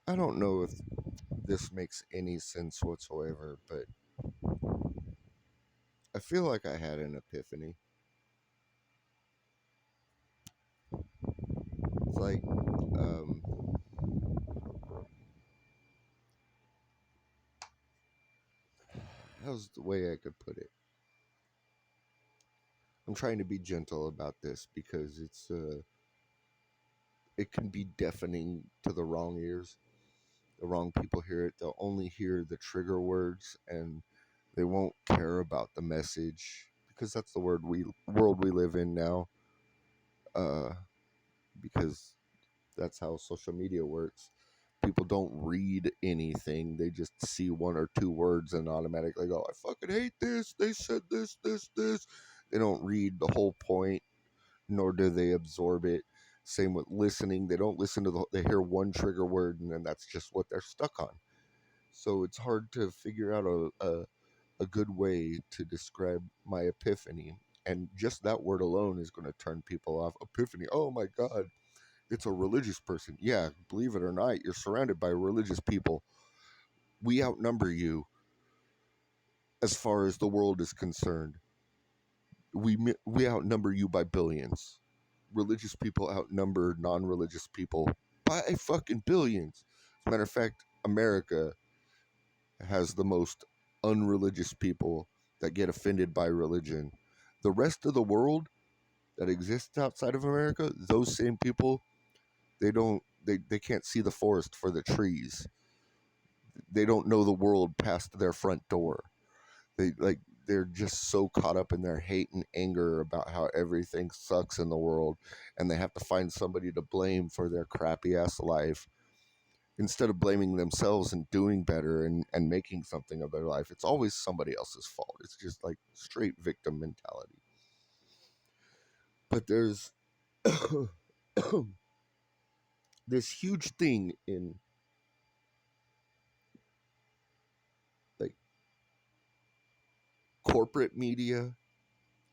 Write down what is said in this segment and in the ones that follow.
I don't know if this makes any sense whatsoever, but I feel like I had an epiphany. It's like, how's the way I could put it? I'm trying to be gentle about this because it can be deafening to the wrong ears. The wrong people hear it. They'll only hear the trigger words, and they won't care about the message because that's the world we live in now. Uh, because that's how social media works. People don't read anything; they just see one or two words and automatically go, "I fucking hate this. They said this, this, this." They don't read the whole point, nor do they absorb it. Same with listening; they don't listen to they hear one trigger word, and then that's just what they're stuck on. So it's hard to figure out a good way to describe my epiphany. And just that word alone is going to turn people off. Epiphany. Oh my God, it's a religious person. Yeah, believe it or not, you're surrounded by religious people. We outnumber you as far as the world is concerned. We outnumber you by billions. Religious people outnumber non-religious people by fucking billions. As a matter of fact, America has the most unreligious people that get offended by religion. The rest of the world that exists outside of America, those same people, they can't see the forest for the trees. They don't know the world past their front door. They're just so caught up in their hate and anger about how everything sucks in the world, and they have to find somebody to blame for their crappy ass life instead of blaming themselves and doing better and making something of their life. It's always somebody else's fault. It's just like straight victim mentality. But there's this huge thing in like corporate media,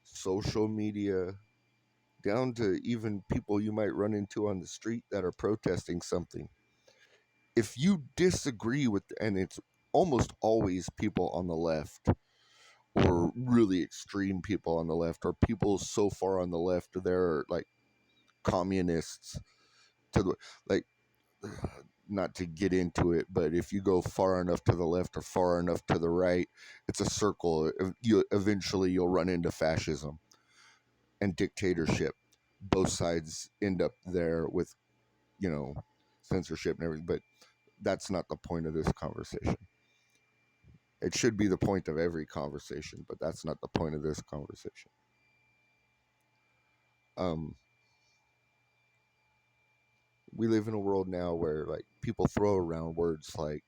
social media, down to even people you might run into on the street that are protesting something. If you disagree with, and it's almost always people on the left or really extreme people on the left or people so far on the left they're like communists to the like not to get into it, but if you go far enough to the left or far enough to the right, it's a circle. You eventually you'll run into fascism and dictatorship. Both sides end up there with, you know, censorship and everything, but that's not the point of this conversation. It should be the point of every conversation, but that's not the point of this conversation. Um, we live in a world now where like people throw around words like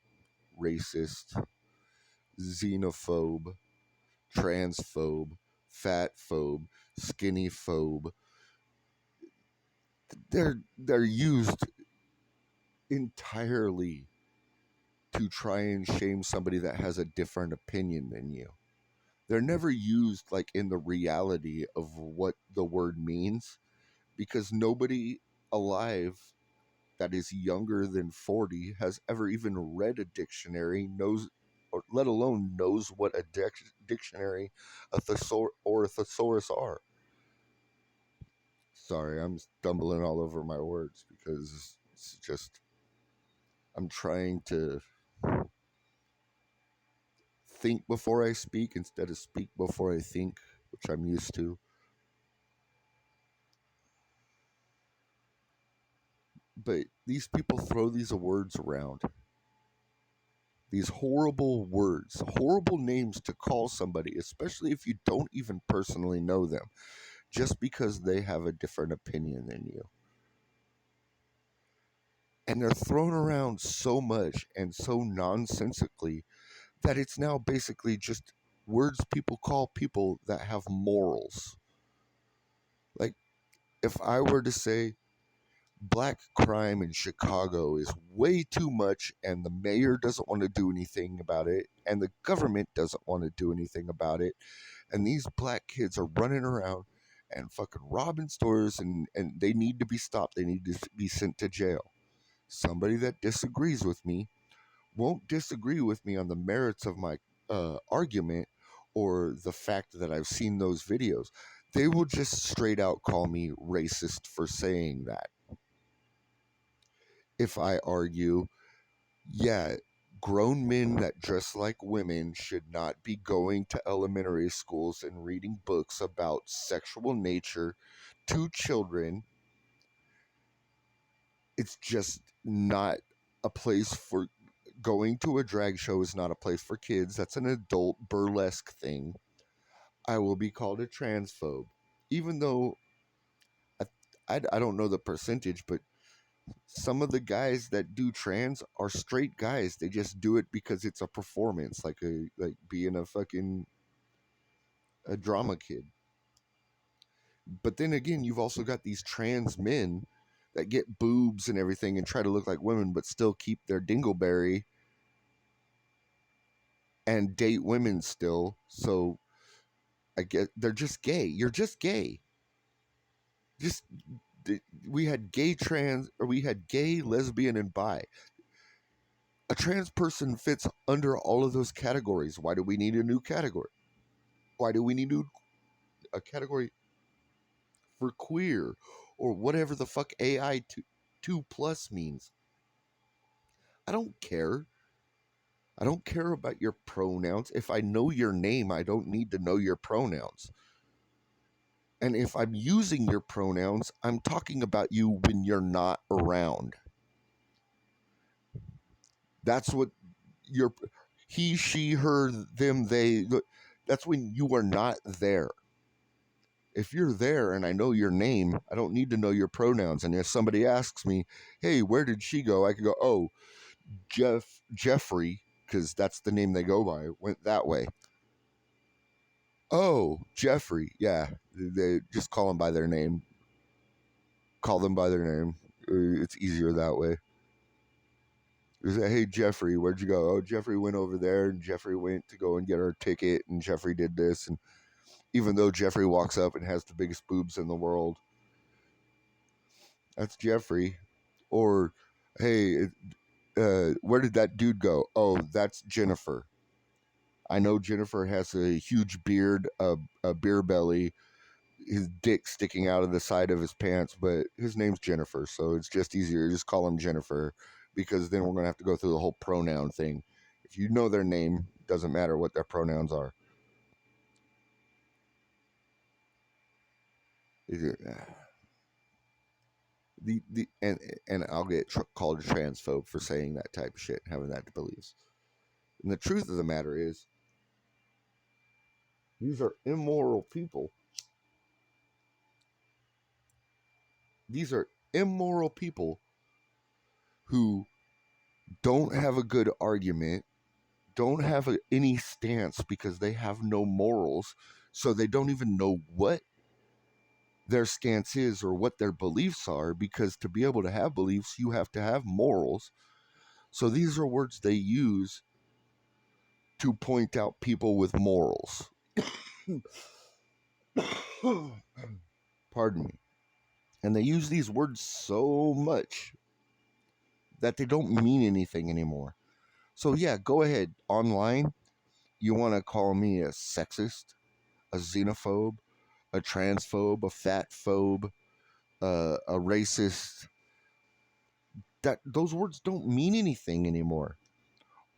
racist, xenophobe, transphobe, fatphobe, skinnyphobe. They're used entirely to try and shame somebody that has a different opinion than you. They're never used like in the reality of what the word means because nobody alive that is younger than 40 has ever even read a dictionary, knows, or let alone knows what a dictionary, or a thesaurus are. Sorry, I'm stumbling all over my words because it's just, I'm trying to think before I speak instead of speak before I think, which I'm used to. But these people throw these words around, these horrible words, horrible names to call somebody, especially if you don't even personally know them, just because they have a different opinion than you. And they're thrown around so much and so nonsensically that it's now basically just words people call people that have morals. Like, if I were to say black crime in Chicago is way too much and the mayor doesn't want to do anything about it and the government doesn't want to do anything about it, and these black kids are running around and fucking robbing stores and they need to be stopped, they need to be sent to jail. Somebody that disagrees with me won't disagree with me on the merits of my argument or the fact that I've seen those videos. They will just straight out call me racist for saying that. If I argue, yeah, grown men that dress like women should not be going to elementary schools and reading books about sexual nature to children. It's just not a place for going to a drag show is not a place for kids. That's an adult burlesque thing. I will be called a transphobe. Even though I don't know the percentage, but some of the guys that do trans are straight guys. They just do it because it's a performance, like being a fucking a drama kid. But then again, you've also got these trans men that get boobs and everything and try to look like women, but still keep their dingleberry and date women still. So I guess they're just gay. You're just gay. Just we had gay trans, or we had gay, lesbian, and bi. A trans person fits under all of those categories. Why do we need a new category? Why do we need a category for queer or whatever the fuck AI 2 plus means? I don't care. I don't care about your pronouns. If I know your name, I don't need to know your pronouns. And if I'm using your pronouns, I'm talking about you when you're not around. That's what your he, she, her, them, they. That's when you are not there. If you're there and I know your name, I don't need to know your pronouns. And if somebody asks me, "Hey, where did she go?" I can go, "Oh, Jeffrey," because that's the name they go by. Went that way. Oh, Jeffrey. Yeah, they just call them by their name. Call them by their name. It's easier that way. Hey, Jeffrey, where'd you go? Oh, Jeffrey went over there, and Jeffrey went to go and get our ticket, and Jeffrey did this. And even though Jeffrey walks up and has the biggest boobs in the world, that's Jeffrey. Or, hey, where did that dude go? Oh, that's Jennifer. I know Jennifer has a huge beard, a beer belly, his dick sticking out of the side of his pants, but his name's Jennifer, so it's just easier. Just call him Jennifer, because then we're going to have to go through the whole pronoun thing. If you know their name, doesn't matter what their pronouns are. And I'll get called a transphobe for saying that type of shit, having that beliefs. And the truth of the matter is, these are immoral people. These are immoral people who don't have a good argument, don't have any stance because they have no morals, so they don't even know what their stance is or what their beliefs are, because to be able to have beliefs, you have to have morals. So these are words they use to point out people with morals. Pardon me. And they use these words so much that they don't mean anything anymore. So yeah, go ahead. Online, you want to call me a sexist, a xenophobe, a transphobe, a fat phobe, a racist. That those words don't mean anything anymore.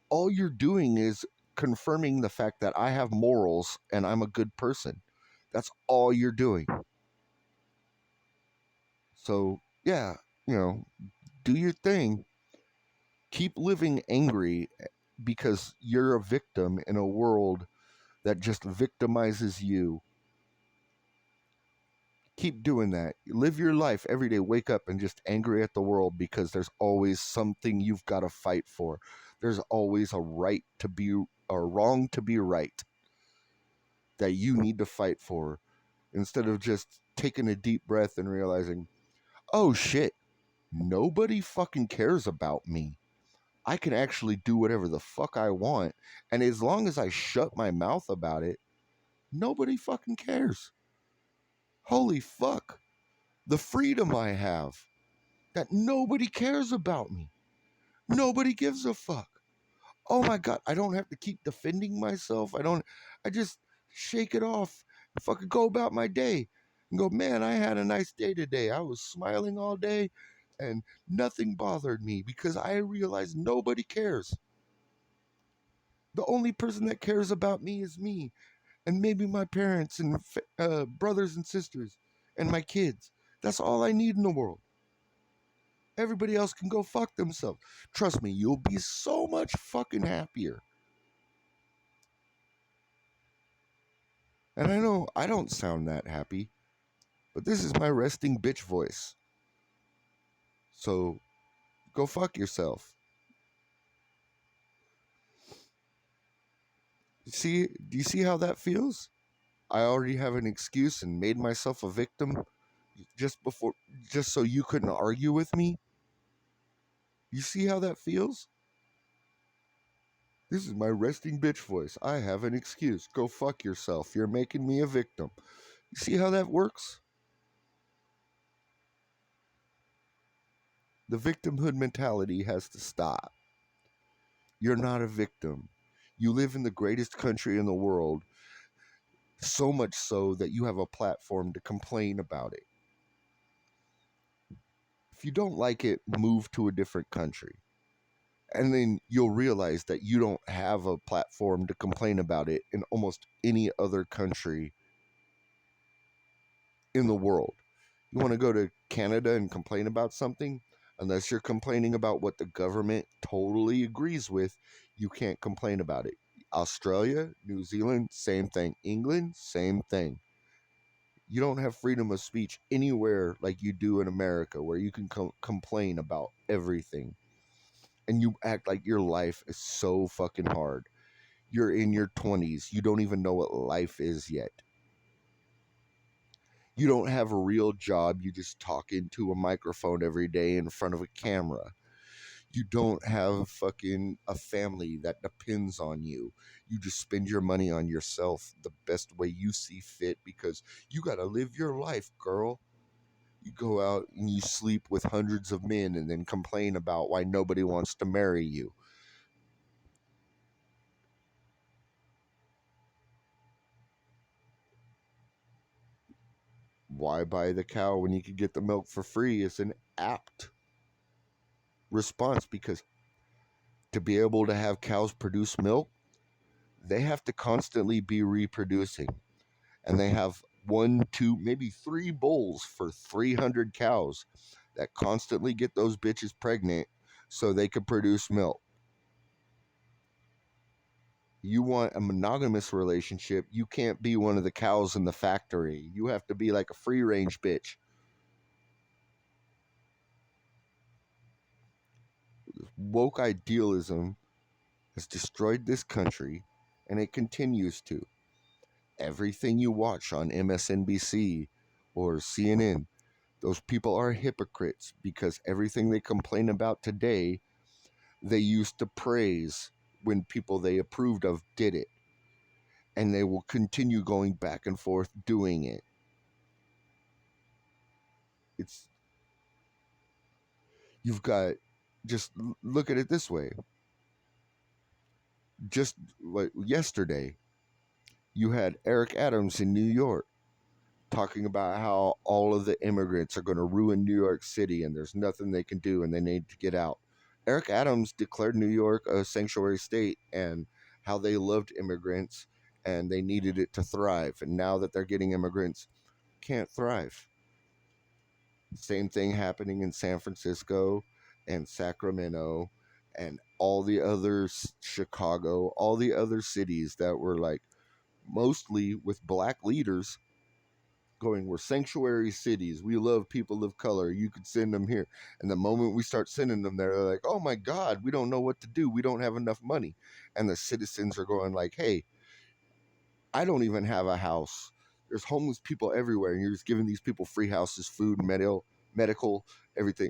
All you're doing is confirming the fact that I have morals and I'm a good person. That's all you're doing. So yeah, do your thing. Keep living angry because you're a victim in a world that just victimizes you. Keep doing that. Live your life every day. Wake up and just angry at the world because there's always something you've got to fight for. There's always a right to be, or wrong to be right, that you need to fight for, instead of just taking a deep breath and realizing, oh shit, nobody fucking cares about me. I can actually do whatever the fuck I want. And as long as I shut my mouth about it, nobody fucking cares. Holy fuck. The freedom I have. that nobody cares about me. Nobody gives a fuck. Oh my God, I don't have to keep defending myself. I just shake it off, fucking go about my day and go, man, I had a nice day today. I was smiling all day and nothing bothered me because I realized nobody cares. The only person that cares about me is me and maybe my parents and brothers and sisters and my kids. That's all I need in the world. Everybody else can go fuck themselves. Trust me, you'll be so much fucking happier. And I know I don't sound that happy, but this is my resting bitch voice. So go fuck yourself. See, do you see how that feels? I already have an excuse and made myself a victim just before, just so you couldn't argue with me. You see how that feels? This is my resting bitch voice. I have an excuse. Go fuck yourself. You're making me a victim. You see how that works? The victimhood mentality has to stop. You're not a victim. You live in the greatest country in the world, so much so that you have a platform to complain about it. If you don't like it, move to a different country. And then you'll realize that you don't have a platform to complain about it in almost any other country in the world. You want to go to Canada and complain about something? Unless you're complaining about what the government totally agrees with, you can't complain about it. Australia, New Zealand, same thing. England, same thing. You don't have freedom of speech anywhere like you do in America, where you can complain about everything. And you act like your life is so fucking hard. You're in your 20s. You don't even know what life is yet. You don't have a real job. You just talk into a microphone every day in front of a camera. You don't have fucking a family that depends on you. You just spend your money on yourself the best way you see fit because you got to live your life, girl. You go out and you sleep with hundreds of men and then complain about why nobody wants to marry you. Why buy the cow when you could get the milk for free is an apt response because to be able to have cows produce milk, they have to constantly be reproducing. And they have one, two, maybe three bulls for 300 cows that constantly get those bitches pregnant so they can produce milk. You want a monogamous relationship, you can't be one of the cows in the factory. You have to be like a free range bitch. Woke idealism has destroyed this country and it continues to. Everything you watch on MSNBC or CNN, those people are hypocrites because everything they complain about today, they used to praise when people they approved of did it. And they will continue going back and forth doing it. It's, you've got, just look at it this way. Just like yesterday, you had Eric Adams in New York talking about how all of the immigrants are going to ruin New York City and there's nothing they can do and they need to get out. Eric Adams declared New York a sanctuary state and how they loved immigrants and they needed it to thrive. And now that they're getting immigrants, can't thrive. Same thing happening in San Francisco and Sacramento and all the other Chicago, all the other cities that were like mostly with black leaders going, we're sanctuary cities. We love people of color. You could send them here. And the moment we start sending them there, they're like, oh my God, we don't know what to do. We don't have enough money. And the citizens are going like, hey, I don't even have a house. There's homeless people everywhere. And you're just giving these people free houses, food, medical, everything.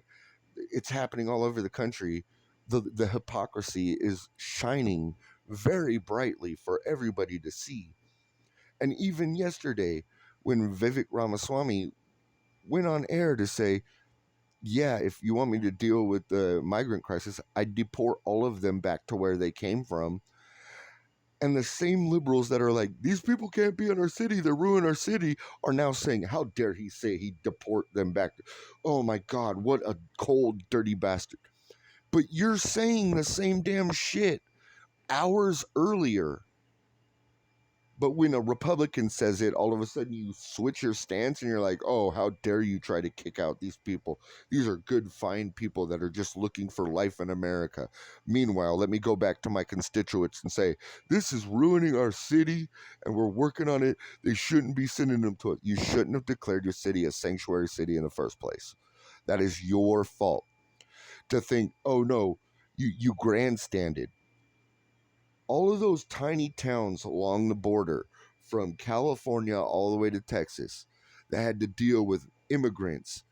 It's happening all over the country. The hypocrisy is shining very brightly for everybody to see. And even yesterday, when Vivek Ramaswamy went on air to say Yeah, if you want me to deal with the migrant crisis, I'd deport all of them back to where they came from. And the same liberals that are like, these people can't be in our city, they ruin our city, are now saying, how dare he say he deport them back? Oh my God, what a cold, dirty bastard. But you're saying the same damn shit hours earlier. But when a Republican says it, all of a sudden you switch your stance and you're like, oh, how dare you try to kick out these people? These are good, fine people that are just looking for life in America. Meanwhile, let me go back to my constituents and say, this is ruining our city and we're working on it. They shouldn't be sending them to it. You shouldn't have declared your city a sanctuary city in the first place. That is your fault. To think, oh no, you grandstanded. All of those tiny towns along the border from California all the way to Texas that had to deal with immigrants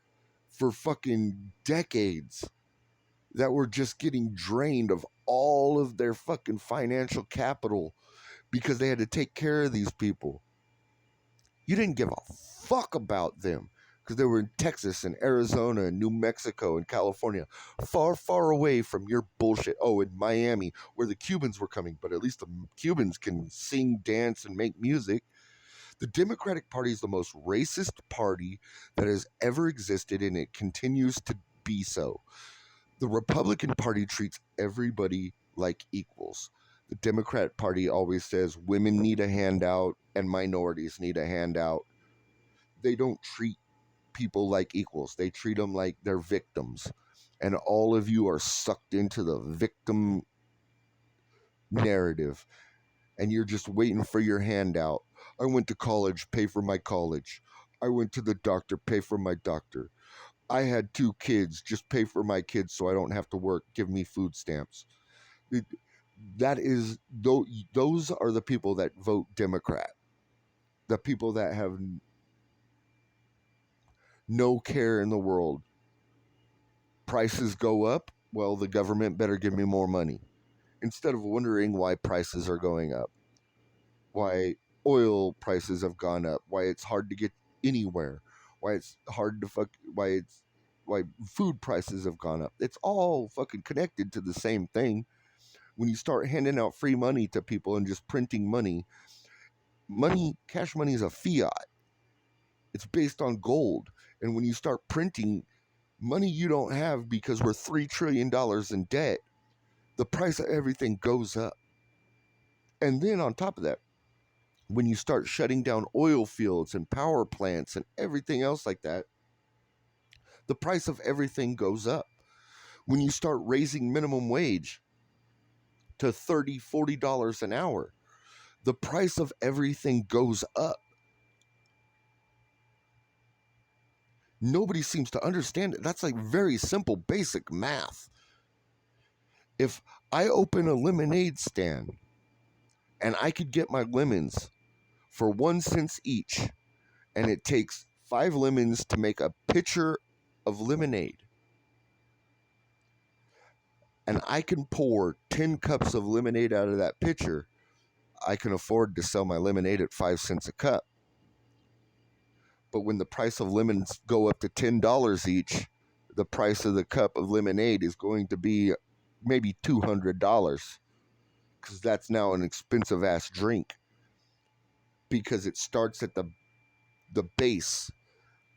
for fucking decades that were just getting drained of all of their fucking financial capital because they had to take care of these people. You didn't give a fuck about them because they were in Texas and Arizona and New Mexico and California, far, far away from your bullshit. Oh, in Miami, where the Cubans were coming, but at least the Cubans can sing, dance, and make music. The Democratic Party is the most racist party that has ever existed, and it continues to be so. The Republican Party treats everybody like equals. The Democrat Party always says women need a handout and minorities need a handout. They don't treat people like equals, they treat them like they're victims. And all of you are sucked into the victim narrative and you're just waiting for your handout. I went to college, pay for my college. I went to the doctor, pay for my doctor. I had 2 kids, just pay for my kids so I don't have to work, give me food stamps. It, that is those are the people that vote Democrat. The people that have no care in the world. Prices go up, well, the government better give me more money. Instead of wondering why prices are going up, why oil prices have gone up, why it's hard to get anywhere, why it's hard to why food prices have gone up. It's all fucking connected to the same thing. When you start handing out free money to people and just printing money, cash money is a fiat. It's based on gold. And when you start printing money you don't have because we're $3 trillion in debt, the price of everything goes up. And then on top of that, when you start shutting down oil fields and power plants and everything else like that, the price of everything goes up. When you start raising minimum wage to $30, $40 an hour, the price of everything goes up. Nobody seems to understand it. That's like very simple, basic math. If I open a lemonade stand and I could get my lemons for 1 cent each, and it takes 5 lemons to make a pitcher of lemonade, and I can pour 10 cups of lemonade out of that pitcher, I can afford to sell my lemonade at 5 cents a cup. But when the price of lemons go up to $10 each, the price of the cup of lemonade is going to be maybe $200 because that's now an expensive ass drink because it starts at the base,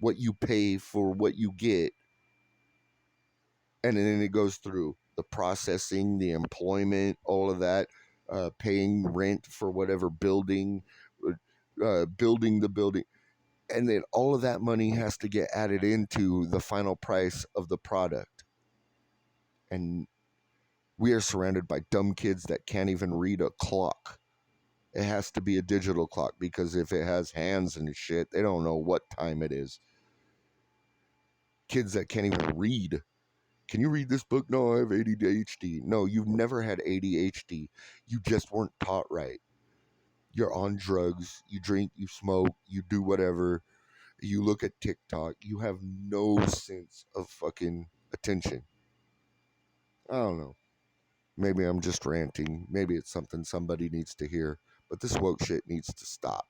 what you pay for what you get, and then it goes through the processing, the employment, all of that, paying rent for whatever building, building the building, and then all of that money has to get added into the final price of the product. And we are surrounded by dumb kids that can't even read a clock. It has to be a digital clock because if it has hands and shit, they don't know what time it is. Kids that can't even read. Can you read this book? No, I have ADHD. No, you've never had ADHD. You just weren't taught right. You're on drugs. You drink, you smoke, you do whatever. You look at TikTok. You have no sense of fucking attention. I don't know. Maybe I'm just ranting. Maybe it's something somebody needs to hear. But this woke shit needs to stop.